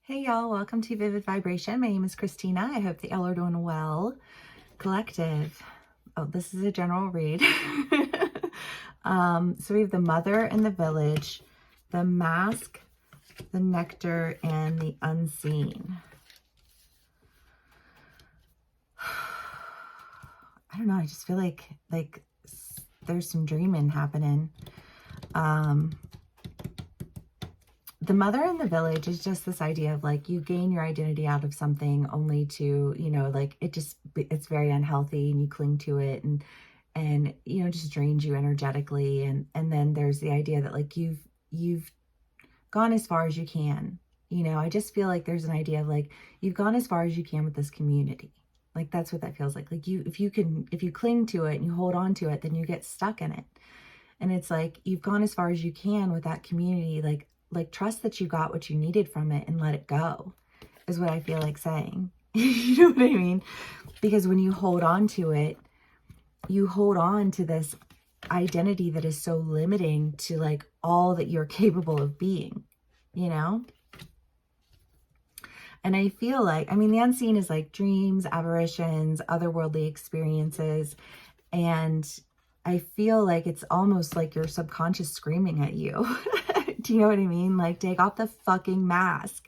Hey y'all, welcome to Vivid Vibration. My name is Christina. I hope that y'all are doing well. Collective. Oh, this is a general read. So we have the Mother and the Village, the Mask, the Nectar, and the Unseen. I don't know, I just feel like there's some dreaming happening. The Mother in the Village is just this idea of like you gain your identity out of something only to, like it's very unhealthy and you cling to it and just drains you energetically. And then there's the idea that like you've gone as far as you can. I just feel like there's an idea of like you've gone as far as you can with this community. Like that's what that feels like. Like if you cling to it and you hold on to it, then you get stuck in it. And it's like you've gone as far as you can with that community, like trust that you got what you needed from it and let it go is what I feel like saying. You know what I mean? Because when you hold on to it, you hold on to this identity that is so limiting to like all that you're capable of being, And I feel like, the unseen is like dreams, aberrations, otherworldly experiences. And I feel like it's almost like your subconscious screaming at you. Do you know what I mean? Like, take off the fucking mask.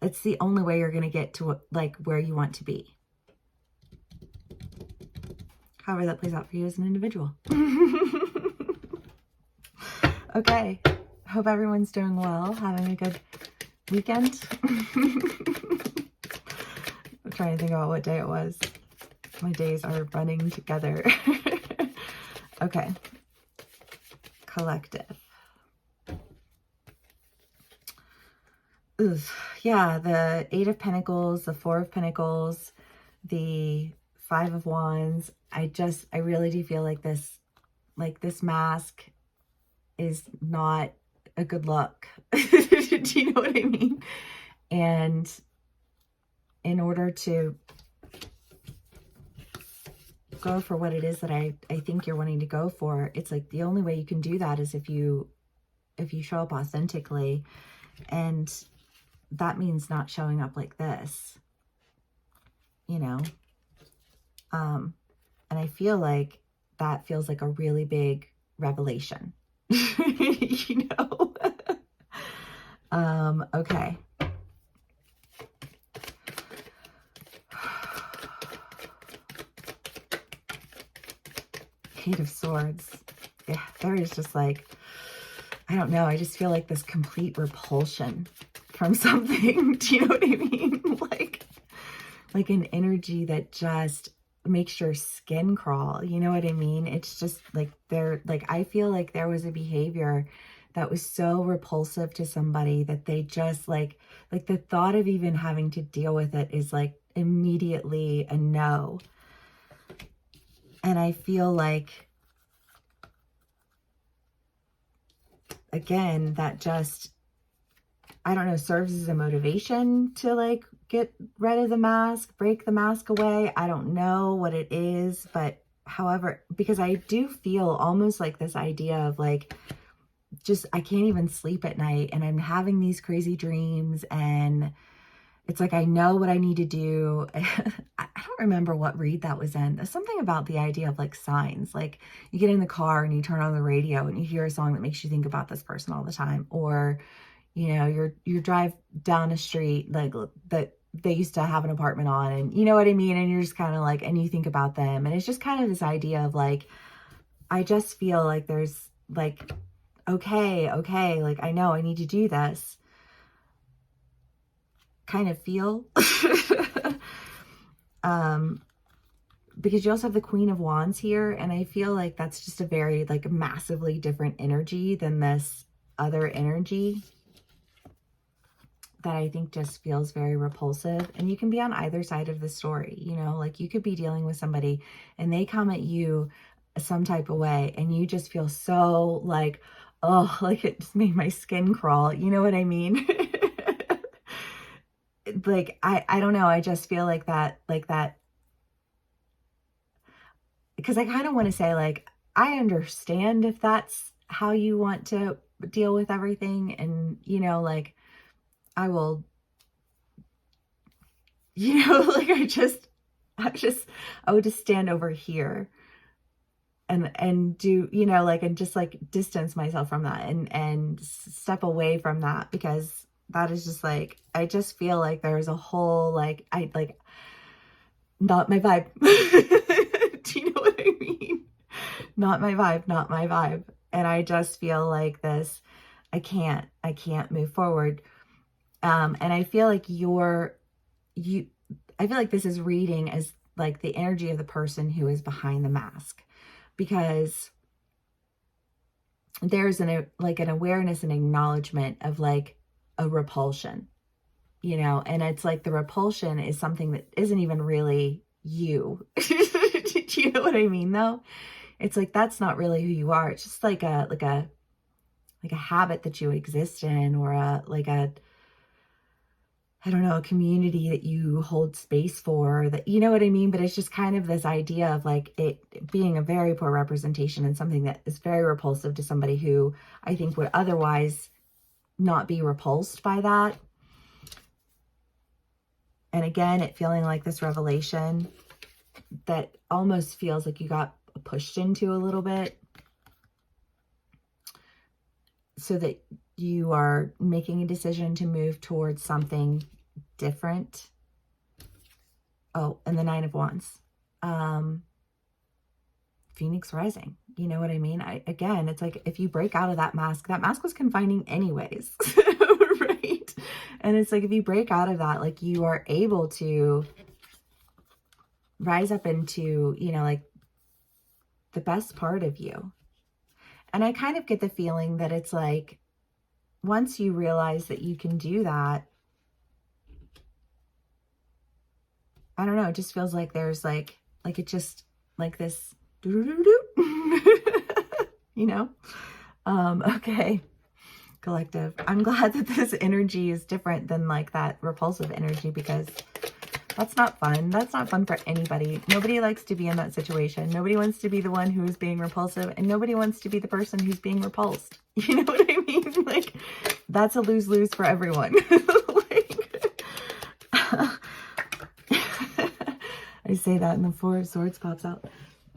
It's the only way you're going to get to like where you want to be. However that plays out for you as an individual. Okay. Hope everyone's doing well, having a good weekend. I'm trying to think about what day it was. My days are running together. Okay. Collective. Oof. Yeah, the Eight of Pentacles, the Four of Pentacles, the Five of Wands. I really do feel like this mask is not a good look. Do you know what I mean? And in order to go for what it is that I think you're wanting to go for, it's like the only way you can do that is if you show up authentically, and that means not showing up like this, and I feel like that feels like a really big revelation. Okay. Eight of Swords. Yeah, there is just like, I don't know. I just feel like this complete repulsion from something. Do you know what I mean? Like an energy that just makes your skin crawl. You know what I mean? It's just like I feel like there was a behavior that was so repulsive to somebody that they just like the thought of even having to deal with it is like immediately a no. And I feel like, again, that just, I don't know, serves as a motivation to like get rid of the mask, break the mask away. I don't know what it is, but however, because I do feel almost like this idea of like, just, I can't even sleep at night and I'm having these crazy dreams and it's like, I know what I need to do. I don't remember what read that was in. There's something about the idea of like signs, like you get in the car and you turn on the radio and you hear a song that makes you think about this person all the time. Or, you drive down a street like that they used to have an apartment on, and you know what I mean? And you're just kind of like, and you think about them. And it's just kind of this idea of like, I just feel like there's like, okay, like I know I need to do this. Kind of feel because you also have the Queen of Wands here, and I feel like that's just a very like massively different energy than this other energy that I think just feels very repulsive. And you can be on either side of the story, like you could be dealing with somebody and they come at you some type of way and you just feel so like, oh, like it just made my skin crawl. You know what I mean? Like, I don't know. I just feel like that, because I kind of want to say like, I understand if that's how you want to deal with everything. And, you know, like I will, you know, like I would just stand over here and do, you know, like, and just like distance myself from that and step away from that, because that is just like, I just feel like there's a whole, like, not my vibe. Do you know what I mean? Not my vibe, not my vibe. And I just feel like this, I can't move forward. And I feel like I feel like this is reading as like the energy of the person who is behind the mask, because there's an awareness and acknowledgement of like a repulsion, you know, and it's like the repulsion is something that isn't even really you. Do you know what I mean though? It's like, that's not really who you are. It's just like a habit that you exist in, or I don't know, a community that you hold space for, that, you know what I mean? But it's just kind of this idea of like it being a very poor representation and something that is very repulsive to somebody who I think would otherwise not be repulsed by that. And again, it feeling like this revelation that almost feels like you got pushed into a little bit, so that you are making a decision to move towards something different. Oh, and the Nine of Wands. Phoenix rising. You know what I mean? Again, it's like, if you break out of that mask was confining anyways. Right? And it's like, if you break out of that, like, you are able to rise up into, you know, like the best part of you. And I kind of get the feeling that it's like, once you realize that you can do that, I don't know, it just feels like there's like it just like this, you know? Okay, collective. I'm glad that this energy is different than like that repulsive energy, because that's not fun. That's not fun for anybody. Nobody likes to be in that situation. Nobody wants to be the one who is being repulsive, and nobody wants to be the person who's being repulsed. You know what I mean? Like, that's a lose-lose for everyone. Like, I say that and the Four of Swords pops out.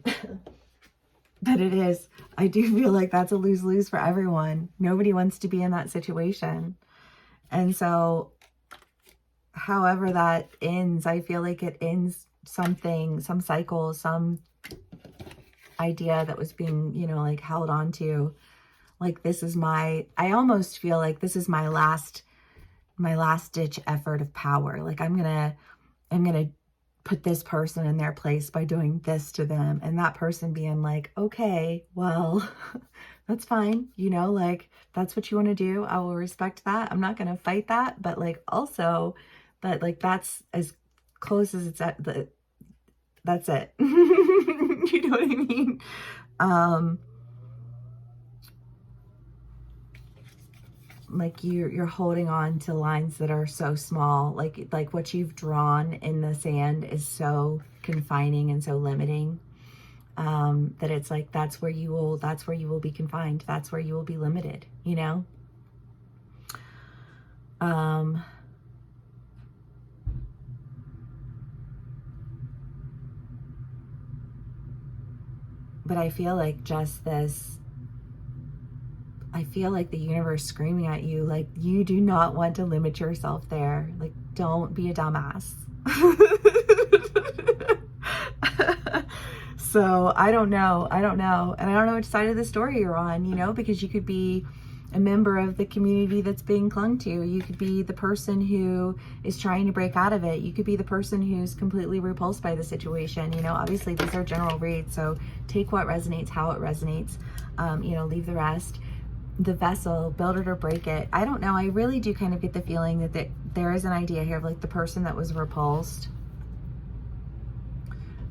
But it is. I do feel like that's a lose-lose for everyone. Nobody wants to be in that situation. And so, however that ends, I feel like it ends something, some cycle, some idea that was being, you know, like held on to. Like, I almost feel like this is my last ditch effort of power. Like, I'm gonna put this person in their place by doing this to them, and that person being like, okay, well, that's fine, you know, like, that's what you want to do, I will respect that, I'm not gonna fight that, but like, also that, like, that's as close as it's at that's it. You know what I mean? Like, you're holding on to lines that are so small, like what you've drawn in the sand is so confining and so limiting, that it's like, that's where you will be confined, that's where you will be limited, you know? But I feel like just this, I feel like the universe screaming at you, like, you do not want to limit yourself there. Like, don't be a dumbass. So I don't know. And I don't know which side of the story you're on, you know, because you could be a member of the community that's being clung to. You could be the person who is trying to break out of it. You could be the person who's completely repulsed by the situation. You know, obviously these are general reads, so take what resonates, how it resonates, you know, leave the rest. The vessel, build it or break it. I don't know. I really do kind of get the feeling that there is an idea here of like the person that was repulsed,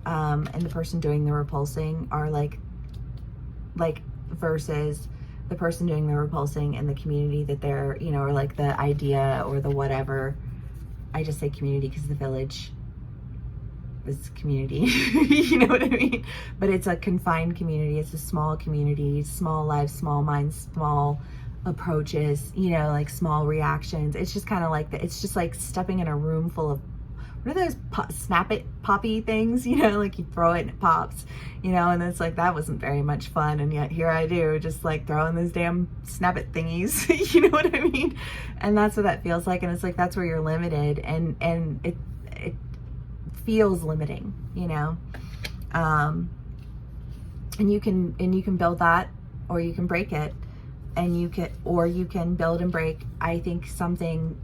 and the person doing the repulsing are like versus the person doing the repulsing and the community that they're, you know, or like the idea or the whatever. I just say community because the village is community. You know what I mean? But it's a confined community. It's a small community, small lives, small minds, small approaches, you know, like small reactions. It's just kind of like it's just like stepping in a room full of, what are those snap it poppy things, you know, like you throw it and it pops, you know, and it's like, that wasn't very much fun, and yet here I do, just like throwing those damn snap it thingies. You know what I mean? And that's what that feels like. And it's like, that's where you're limited, and it feels limiting, you know. And you can build that, or you can break it, and you can build and break, I think, something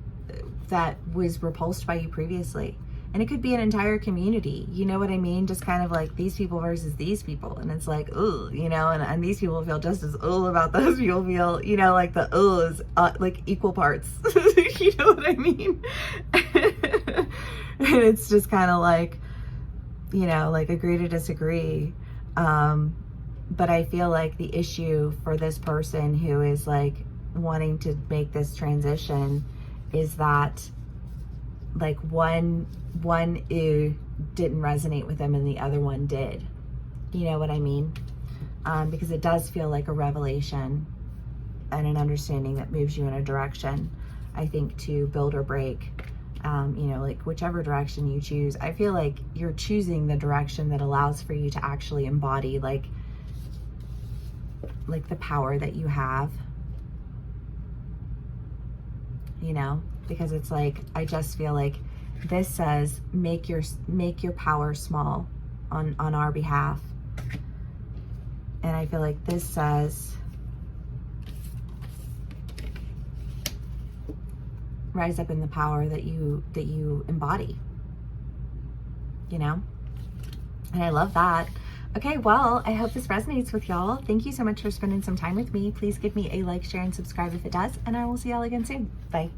that was repulsed by you previously. And it could be an entire community, you know what I mean? Just kind of like these people versus these people. And it's like, ooh, you know, and these people feel just as ooh about those people feel, you know, like the ooh is like equal parts. You know what I mean? And it's just kind of like, you know, like agree to disagree. But I feel like the issue for this person who is like wanting to make this transition is that like one didn't resonate with them and the other one did. You know what I mean? Because it does feel like a revelation and an understanding that moves you in a direction, I think, to build or break. You know, like whichever direction you choose, I feel like you're choosing the direction that allows for you to actually embody like the power that you have, you know, because it's like, I just feel like this says make your power small on our behalf. And I feel like this says rise up in the power that you embody, you know. And I love that. Okay, well, I hope this resonates with y'all. Thank you so much for spending some time with me. Please give me a like, share, and subscribe if it does, and I will see y'all again soon. Bye.